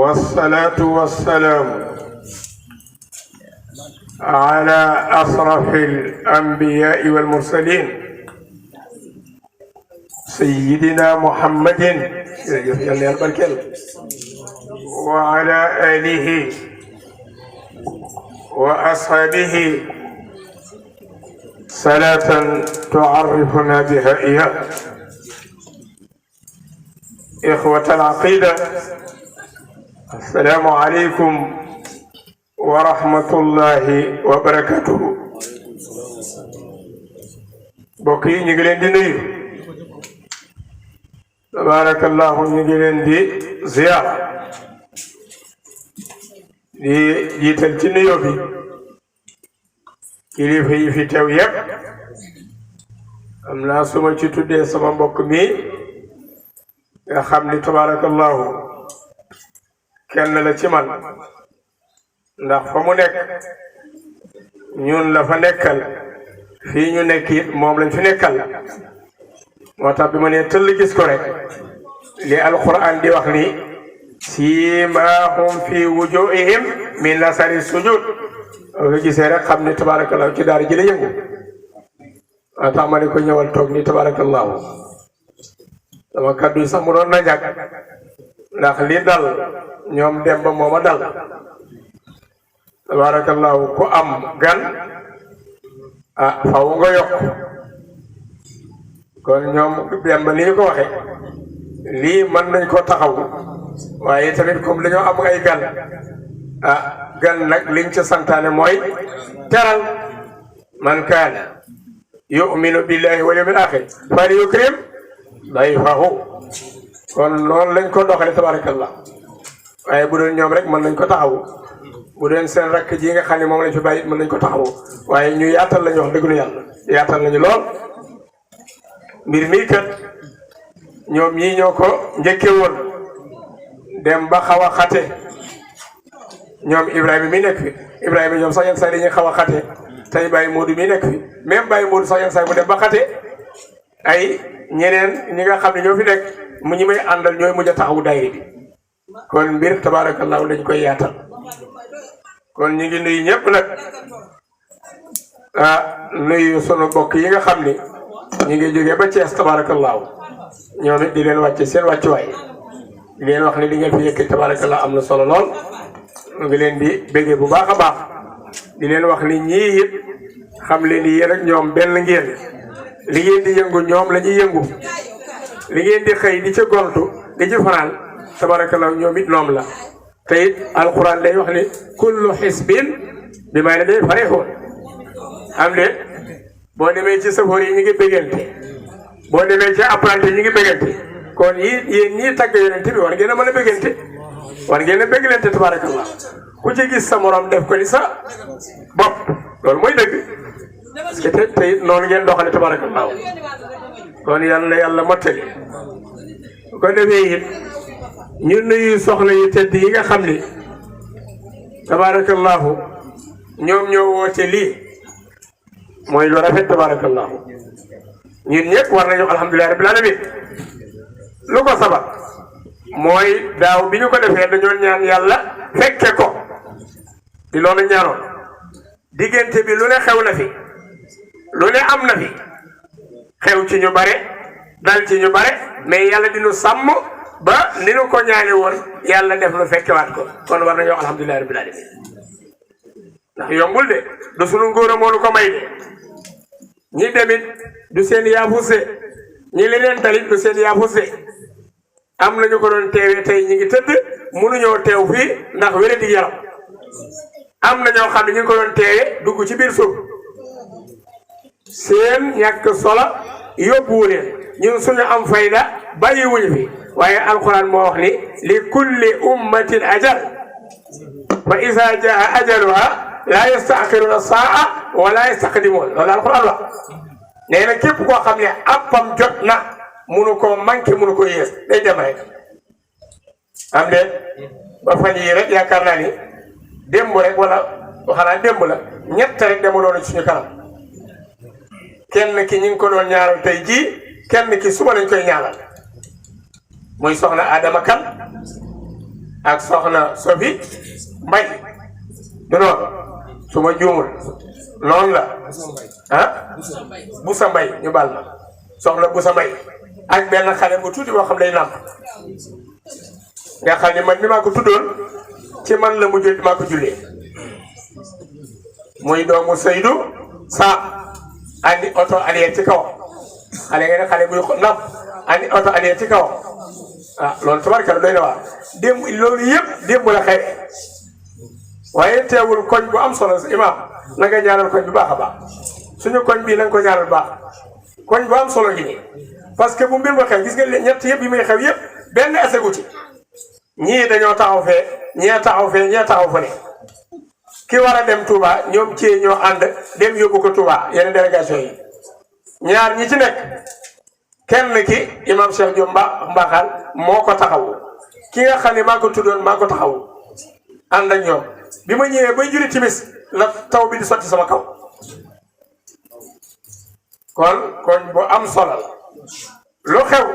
والصلاة والسلام على أشرف الأنبياء والمرسلين سيدنا محمد وعلى آله وأصحابه صلاة تعرفنا بها إياه. إخوة العقيدة، السلام عليكم ورحمة الله وبركاته. بقي نجلين دي نيو تبارك الله، نجلين دي زيارة دي جيتال ci nuyoo bi kilifa yi fi teew yépp. am naa suma ci tuddee sama mbokk mi nga xam ni tabarakallahu kenn la ci man, ndax fa mu nekk ñun la fa nekkal, fii ñu nekk it moom lañ fi nekkal. moo tax bi ma nee tëll gis ko rek li alquran di wax ni siimaahum fi wujuhihim min nasari sujud, nga gisee rek xam ni tabarakallahu ci daara ji la yëngu. moo tax ma ne ko ñëwal toog ni tabarakallahu. sama kaddu yi sax mu doon na jàkk ndax li dal ñoom dem ba mooma dal. tabarakallahu ku am gan faw nga yokk. kon ñoom dem ba ni ñu ko waxe lii mën nañ ko taxaw, waaye tamit comme dañoo am ay gan gan nag liñ ca santaane mooy teral. man kaana yu'minu billahi wal yawmil akhir falyukrim dayfahu. kon noonu lañ ko doxale tabarakallah. waaye bu doon ñoom rek mën nañ ko taxaw, bu doon seen rakk ji nga xam ne moom lañ fi bàyyi mën nañ ko taxaw, waaye ñu yaatal lañu wax dëgg lu yàlla yaatal nañu lool. mbir mii kat ñoom ñii ñoo ko njëkke woon dem ba xaw a xate. ñoom Ibrahima mi nekk fi, Ibrahima ñoom sax yenn saa yi dañuy xaw a xate. tey Baye Modou mi nekk fi, même Baye Modou sax yenn saa yi mu dem ba xate. ay ñeneen ñi nga xam ne ñoo fi nekk mu ñi may àndal ñooy mujj a taxawu daayira bi. kon mbir tabaarakallaahu dañ koy yaatal. kon ñu ngi nuyu ñëpp nag nuyu sunu bokk yi nga xam ni ñu ngi jógee ba Thiès tabaarakallaahu. ñoom it di leen wàcce seen wàccuwaay, di leen wax ne li ngeen fi yëkkati tabaarakallaahu am na solo lool. ñu ngi leen di béggee bu baax a baax, di leen wax ni ñii it xam leen ni yéen ak ñoom benn ngeen. li ngeen di yëngu ñoom la ñuy yëngu, li ngeen di xëy di ca gontu di ci fanaan tabarakallahu ñoom it ñoom la. te it alquran day wax ni kullu xisbin bi may ne day farixoon. am de boo demee ci safoor yi ñu ngi béggante, boo demee ci apprenti ñu ngi béggante. kon yéen ñii tagg yonent bi war ngeen a mën a béggante, war ngeen a bégglante tabarakallah. ku ci gis sa morom def ko ni sa bopp, loolu mooy dëgg. parce que te it noonu ngeen doxale tabarakallahu. kon yal na yàlla mottali. bu ko defee it ñu nuyu soxna yu tedd yi nga xam ni tabarakallahu ñoom ñoo woote lii, mooy lu rafet tabarakallahu. ñun ñëpp war nañu alhamdulillahi rabbil alamin. lu ko sabab mooy daaw bi ñu ko defee dañoo ñaan yàlla fekke ko, di loolu ñaanoon. diggante bi lu ne xew na fi, lu ne am na fi, xew ci ñu bare, dal ci ñu bare, mais yàlla dinu sàmm ba ni nu ko ñaane woon yàlla def nu fekkewaat ko. kon war nañoo alhamdulillahi rabbil alamin. ndax yombul de, du sunu ngóor moo nu ko may de. ñi demit du seen yaafuse, ñi leneen talit du seen yaafuse. am nañu ko doon teewee tey ñi ngi tëdd mënuñoo teew fii ndax wéré di yaram. am na ñoo xam ne ñu ngi ko doon teewee dugg ci biir suuf. seen ñàkk solo yóbbuwu leen, ñun suñu am fayda bàyyiwuñu fi. waaye alquran moo wax ni li kulli ummatin ajal fa iza jaa ajaluha la yastaxiruna saa wala yastaqdimun. loolu alquran wax. nee na képp koo xam ne appam jot na munu koo manqué munu ko yées, day dem rek. am de ba fan yii rek yaakaar naa ni démb rek wala xanaa démb la ñett rek demuloon ci suñu kanam. kenn ki ñu ngi ko doon ñaaral tey jii, kenn ki suba lañ koy ñaaral. muy soxna Adama Kan ak soxna Sofi Mbay du noonu su ma juumul noonu la ah Busa Mbay ñu baal ma soxna Busa Mbay ak benn xale bu tuuti boo xam day nàmp nga xam ne man mi maa ko tuddoon ci man la mujjee maa ko jullee muy doomu Seydou Sa andi oto arrière ci kaw xale nga ne xale buy nàmp andi oto arrière ci kaw ah loolu tabarkalla doy na waar démb loolu yëpp démb la xewe waaye teewul koñ bu am solo imam na nga ñaanal koñ bu baax a baax suñu koñ bii na nga ko ñaanal baax koñ bu am solo gi nii parce que bu mbir ma xew gis nga ñett yëpp yi muy xew yëpp benn esegu ci ñii dañoo taxaw fee ñee taxaw fee ñee taxaw fële ki war a dem Touba ñoom ci ñoo ànd dem yóbbu ko Touba yeneen délégation yi ñaar ñi ci nekk kenn ki imam Cheikh Diop Mbaxal moo ko taxawu ki nga xam ne maa ko tuddoon maa ko taxawu ànd ak ñoom bi ma ñëwee bay julli timis la taw bi di sotti sama kaw kon koñ bu am solo la lu xew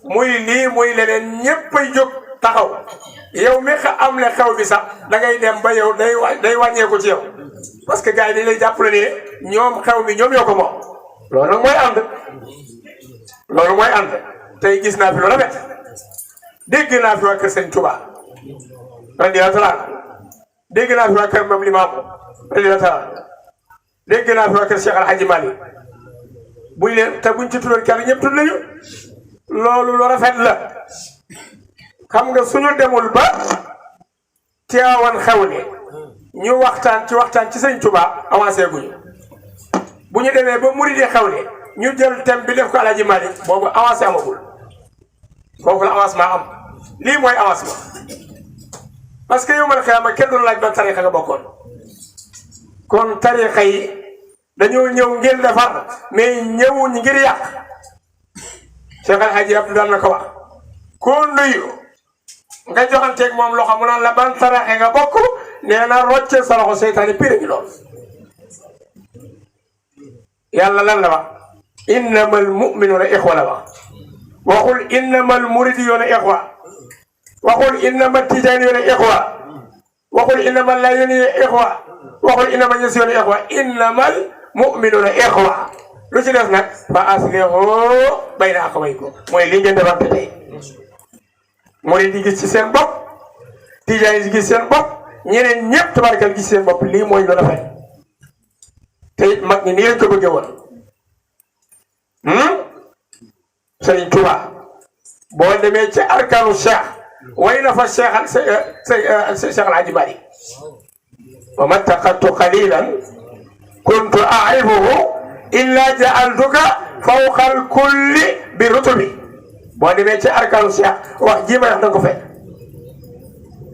muy lii muy leneen ñépp ay jóg taxaw yow mi am le xew bi sax da ngay dem ba yow day wàññeeku ci yow parce que gars yi dañ lay jàppale ne ñoom xew mi ñoom ñoo ko moom loolu nag mooy ànd loolu mooy ànd tey gis naa fi lu rafet dégg naa fi waa kër Sëñ Touba radiyallahu taala dégg naa fi waa kër Mam Limaamu radiyallahu taala dégg naa fi waa kër Cheikh Al Hadji Malick buñ leen te buñ ci tuddoon kenn ñëpp tudd lañu loolu lu rafet la xam nga suñu demul ba Tiwaawan xew ne ñu waxtaan ci Sëñ Touba avancé guñu bu ñu demee ba Mouride xew ne ñu jël thème bi def ko Alaaji Malick boobu avancé amagul foofu la avancement am lii mooy avancement parce que yow man xëy kenn doon laaj ban tarixa nga bokkoon kon tarixa yi dañoo ñëw ngir defar mais ñëwuñ ngir yàq Cheikh Al Hadji Abdou daan na ko wax koo nuyu nga joxanteeg moom loxo mu naan la ban tarixa nga bokk nee na rocce sa loxo seytaane pire gi lool yàlla lan la wax innamal mu'minuna ixwa la wax waxul innamal muridiyuna ixwa waxul innamal tijaniyuna ixwa waxul innamal layuniyuna ixwa waxul innamal ñasiyuna ixwa innamal mu'minuna ixwa lu ci def nag fa aslihu bayna axawaykum mooy li ngeen defante tey murid yi gis ci seen bopp tijaan yi gis seen bopp ñeneen ñëpp tabarkal gis seen bopp lii mooy lu rafet te it mag ñi nii lañ ko bëggee woon Sëriñ Tuuba boo demee ci arkanu Cheikh way na fa Cheikh Al Hadji Malick wa ma taqattu qalilan kuntu a'rifuhu illa ja'altuka fawqa al-kulli bi rutubi boo demee ci arkanu Cheikh wax ji ma wax danga ko fekk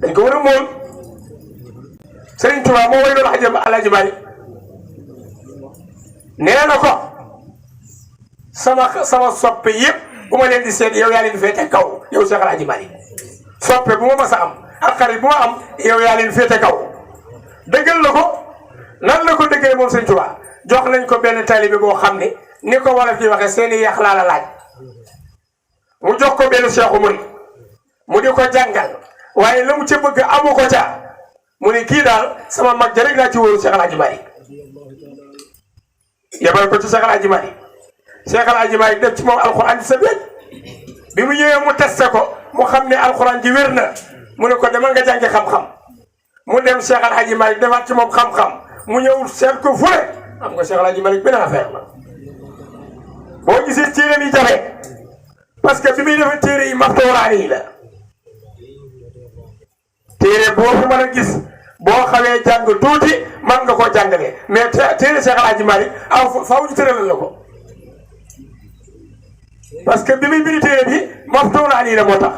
dañ ko war a moom Sëriñ Tuuba moo way doon Al Hadji Malick nee na ko sama soppe yëpp bu ma leen di seet yow yaa leen féete kaw yow Cheikh El Hadji Malick soppe bu ma mas a am ak xarit bu ma am yow yaa leen féete kaw dëggal la ko nan la ko dëggee moom Sëñ Tuubaa jox nañ ko benn taalibe boo xam ne ni ko wolof di waxee seeni yàq laa la laaj mu jox ko benn Cheikhu Murid mu di ko jàngal waaye la mu ca bëgg amu ko ca mu ne kii daal sama mag ja rek laa ci wóoru Cheikh El Hadji Malick yebal ko ci Cheikh El Hadji Malick Cheikh El Hadji Malick def ci moom alxuraan ji sa béy bi mu ñëwee mu testé ko mu xam ne alxuraan ji wér na mu ne ko demal nga jàngi xam-xam mu dem Cheikh El Hadji Malick defaat ci moom xam-xam mu ñëw seet ko fure xam nga Cheikh El Hadji Malick benn affaire la boo gisee téere yi jafe parce que bi muy defee téere yi maftooraan yi la téere boo fi mën a gis boo xawee jàng tuuti mën nga koo jàngale mais téere Cheikh El Hadji Malick faaw ñu tëralal la ko parce que bi muy bind téere bi maftooraan yi la moo tax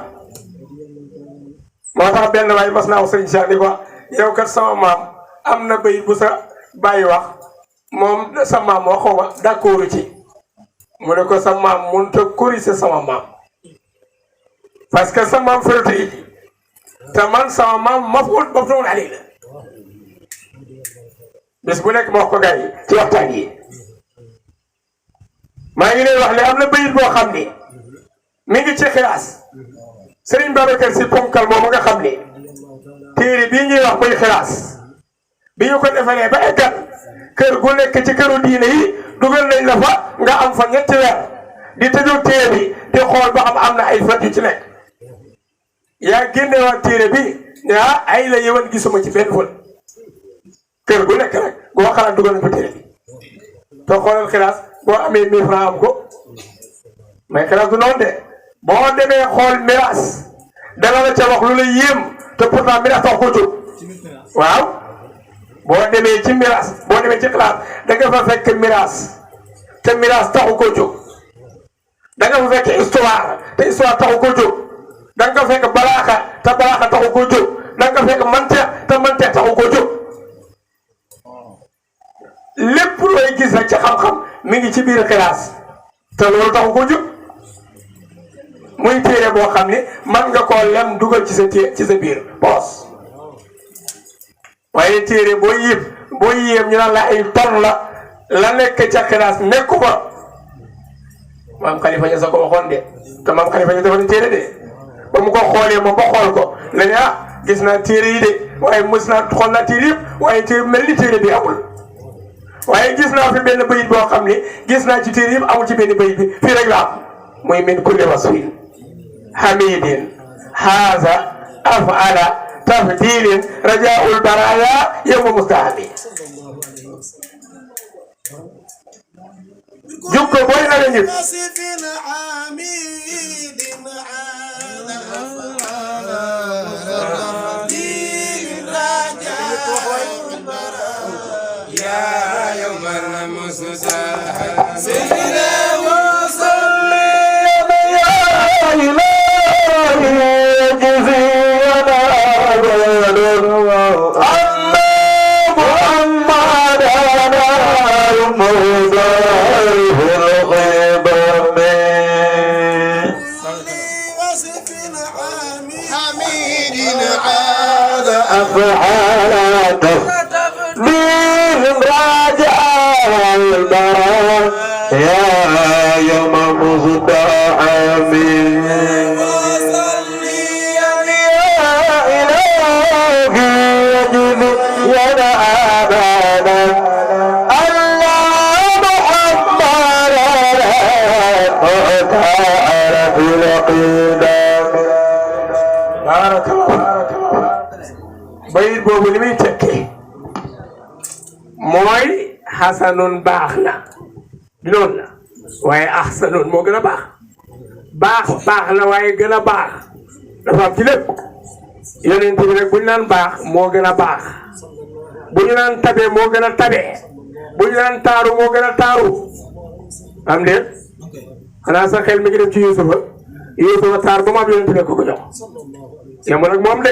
benn waay mas naa wax sëriñ Cheikh ni ko yow kat sama maam am na bayit bu sa bàyyi wax moom sa maam wax xaw ma d'accord ci mu ne ko sa maam mënut a corriger sama maam parce que sa maam fërëte yi te man sama maam maftooraan yi la bis bu nekk ma wax ko gars yi ci waxtaan yi maa ngi leen wax ne am na bayit boo xam ni mi ngi ci xilaas Serigne Babacar Sy ponkal moom nga xam ni téere bii ñuy wax muy xilaas bi ñu ko defaree ba eggal kër gu nekk ci këru diine yi dugal nañ la fa nga am fa ñetti weer di tëju téere bi di xool ba am na ay faj yu ci nekk yaa génne waa téere bi ah ay la yëwan gisuma ci benn fol kër gu nekk rek boo xalaat dugal nañ fa téere bi te xoolal xilaas boo amee 1000 francs am ko mais xilaas du noonu de boo demee xool miraas dana la ca wax lu la yéem te pourtant miraas tax ko jóg waaw boo demee ci miraas boo demee ci xilaas da nga fa fekk miraas te miraas taxu ko jóg da nga fa fekk histoire te histoire taxu ko jóg da nga fekk balaaxa te balaaxa taxu ko jóg da nga fekk manteex te manteex taxu ko jóg lépp looy gis rek ci xam-xam mi ngi ci biir xilaas te loolu taxu ko jóg muy téere boo xam ne man nga koo lem dugal ci sa biir poos waaye téere boo yéem ñu naan la ay ton la nekk ca xilaas nekku fa maam Khalifa Niass ko waxoon de te maam Khalifa Niass dafa ne téere de ba mu ko xoolee moom ba xool ko la ne gis naa téere yi de waaye mos naa xool naa téere yëpp waaye téere mel ni téere bi amul waaye gis naa fi benn bayit boo xam ne gis naa ci téere yëpp amul ci benn bayit bi fii rek la am muy min kulli wasfin hamidin haza afala tafdilin rajaul baraya yowma mustahami jukko boy na la ñëpp يا يوم مزدحم وصلي يا إلهي يجب يا أبانا الله محمد وتعالى في القدام بارك الله بيت بوبو لي تكي موي حسن باخنا noonu la waaye ahsanun moo gën a baax la waaye gën a baax dafa am ci lépp yonent bi nag bu ñu naan baax moo gën a baax bu ñu naan tabe moo gën a tabe bu ñu naan taaru moo gën a taaru am déet xanaa sa xel mi ngi dem ci Yuusufa taar ba mu am yonent bi ko jox yemul ak moom de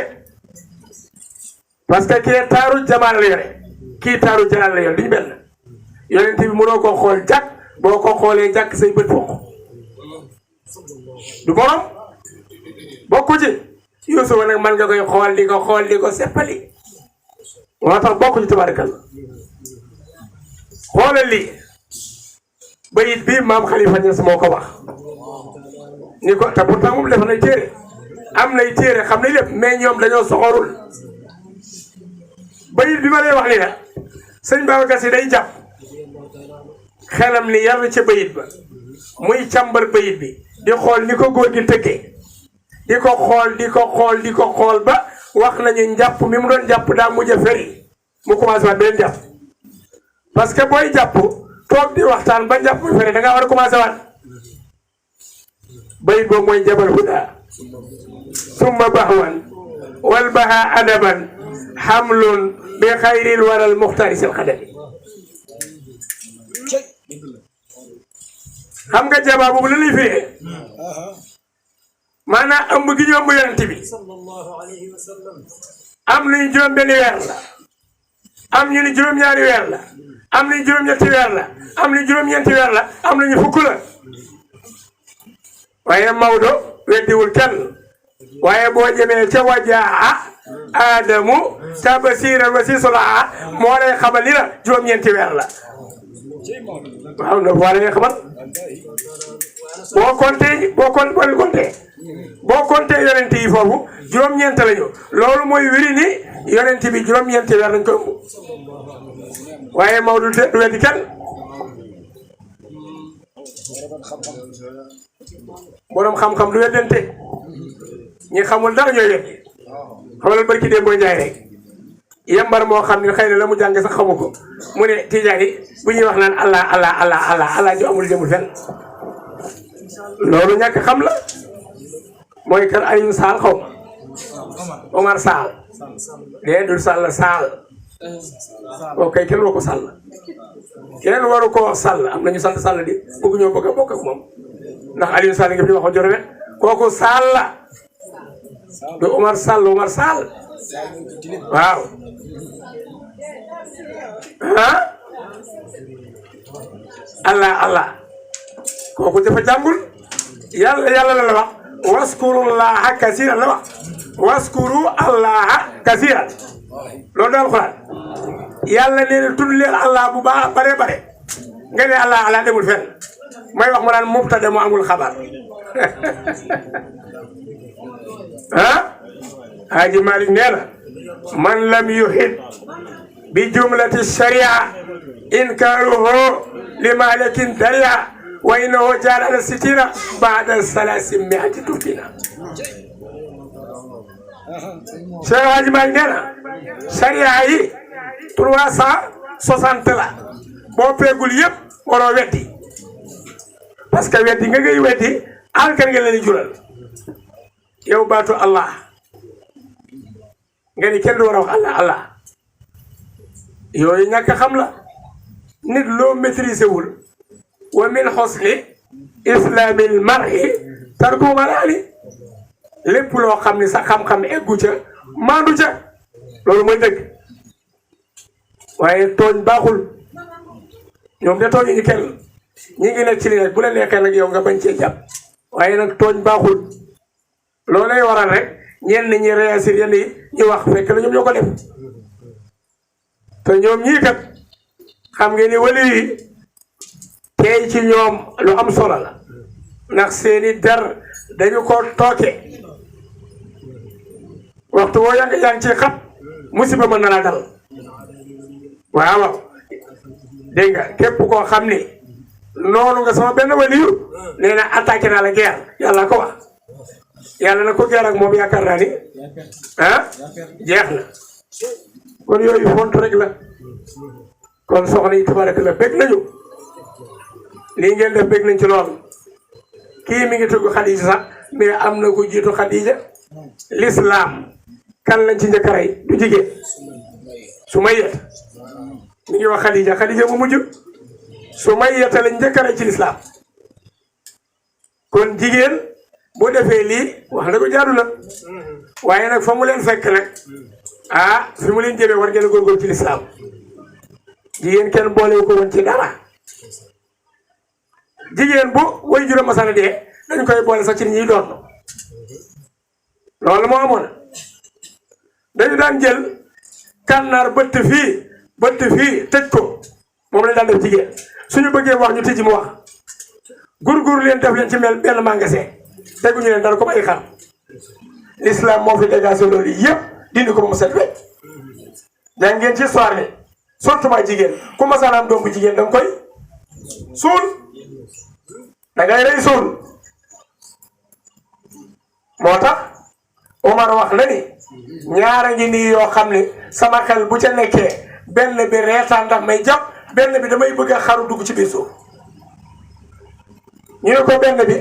parce que kii taaru jamaal la yore kii taaru jalaal la yore duñu benn yonent bi mënoo ko xool jàkk boo ko xoolee jàkk say bët fokk du borom bokku ci Yuusufa nag man nga koy xool di ko seppali moo tax bokku ci tabarakallah xoolal lii bayit bi maam Khalifa Niass moo ko wax ni ko te pourtant moom def nay téere am nay téere xam ne lépp mais ñoom dañoo soxorul bayit bi ma lay wax ni la sëñ Babacar Si day jàpp xelam ni yar ca bayit ba muy càmbar bayit bi di xool ni ko góor gi tëggee di ko xool ba wax nañu njàpp mi mu doon jàpp daa mujj a feri mu commencé waat beneen jàpp parce que booy jàpp toog di waxtaan ba njàpp mu feri da ngaa war a commencé waat bayit boobu mooy jabal huda summa bahwan wal baha adaban hamlun bi xayril waral muxtaari sil xadami xam nga jaba boobu la lay firee maanaam ëmb gi ñu ëmb yonent bi am nañu juróom benni weer la am ñu ni juróom-ñaari weer la am nañu juróom-ñetti weer la am nañu juróom-ñeenti weer la am nañu fukk la waaye Maodo weddiwul kenn waaye boo jëmee ca wajaa Adamu ca basiira wa sisolaa moo lay xamal ni la juróom-ñeenti weer la waaw na waa lay xamal boo compté yonent yi foofu juróom-ñeent lañu loolu mooy wiri ni yonent bi juróom-ñeenti weer nañ ko ëmb waaye Maodo du weddi kenn borom xam-xam du weddante ñi xamul dara ñooy weddi xamalal barki dee booy jaay rek yambar moo xam ne xëy na la mu jàng sax xamu ko mu ne tijaan yi bu ñuy wax naan allah ju amul jëmul fenn loolu ñàkk xam la mooy kër Aliou Sall xaw ma Omar Sall dee dul Sall Sall kooku kay kenn waru ko Sall kenn waru ko wax Sall am nañu sant Sall di bëgg ñoo bëgg a bokk ak moom ndax Aliou Sall nga fi waxoon joro ne kooku Sall la du Omar Sall waaw allah kooku dafa jàngul yàlla la wax waskurullaha kasiran la wax waskuru allaha kasiran loolu daal Alxuraan yàlla nee na tudd leen allah bu baax bare nga ne allah demul fenn may wax mu naan mubtada mu amul xabar Haji Malik nee na man lam yuhid bi jumlati sharia inkaruhu li malikin daria wa innahu jaara ala sitina ba'da salasi mi'ati tufina Cheikh Haji Malik nee na sharia yi 360 la boo peegul yëpp waroo weddi parce que weddi nga ngay weddi alkan nga leen jural yow baatu Allah nga ni kenn du war a wax Allah yooyu ñàkk xam la nit loo maîtriser wul wa min husni islamil mar'i tarku malaali lépp loo xam ni sa xam-xam eggu ca maandu ca loolu mooy dëgg waaye tooñ baaxul ñoom de tooñu ñu kenn ñi ngi nekk ci li nag bu la neexee nag yow nga bañ cee jàpp waaye nag tooñ baaxul loolay waral rek ñenn ñi réagir yenn yi ñu wax fekk na ñoom ñoo ko def te ñoom ñii kat xam ngeen ni wali yi tey ci ñoom lu am solo la ndax seeni der dañu ko tooke waxtu woo yaa ngi ci xat musiba mën na la dal waaw dégg nga képp koo xam ni noonu nga sama benn waliyu nee na attaqué naa la guerre yàlla ko wax yàlla na ko guerre ak moom yaakaar naa ni jeex na kon yooyu font rek la kon soxna yi tabaraka la bég nañu lii ngeen def bég nañ ci lool kii mi ngi tugg Xadija sax mais am na ko jiitu Xadija l'islam kan lañ ci njëkk a rey du jigéen Sumayya mi ngi wax Xadija mu mujj Sumayya lañ njëkk a rey ci l'islam kon jigéen boo defee lii wax na ko jaadu na waaye nag fa mu leen fekk nag fi mu leen jëmee war ngeen a góorgóorlu ci l'islam jigéen kenn boolewu ko woon ci dara jigéen bu way juróom masana dee dañ koy boole sax ci ñuy doon loolu moo amoon dañu daan jël kànnaar bëtt fii tëj ko moom lañ daan def jigéen suñu bëggee wax ñu tijji mu wax gurgur leen def leen ci mel benn magasin teguñu leen dara ko ay xar l'islam moo fi dégagé loolu yëpp dindi ko ba mu set wecc jàng ngeen ci histoire ni surtout ma jigéen ku masana am doom bu jigéen da nga koy suul da ngay rey suul moo tax Omar wax na ni ñaara ngi nii yoo xam ne sama xel bu ca nekkee benn bi reetaan ndax may jàpp benn bi damay bëgg a xaru dugg ci biir suuf ñu ne ko benn bi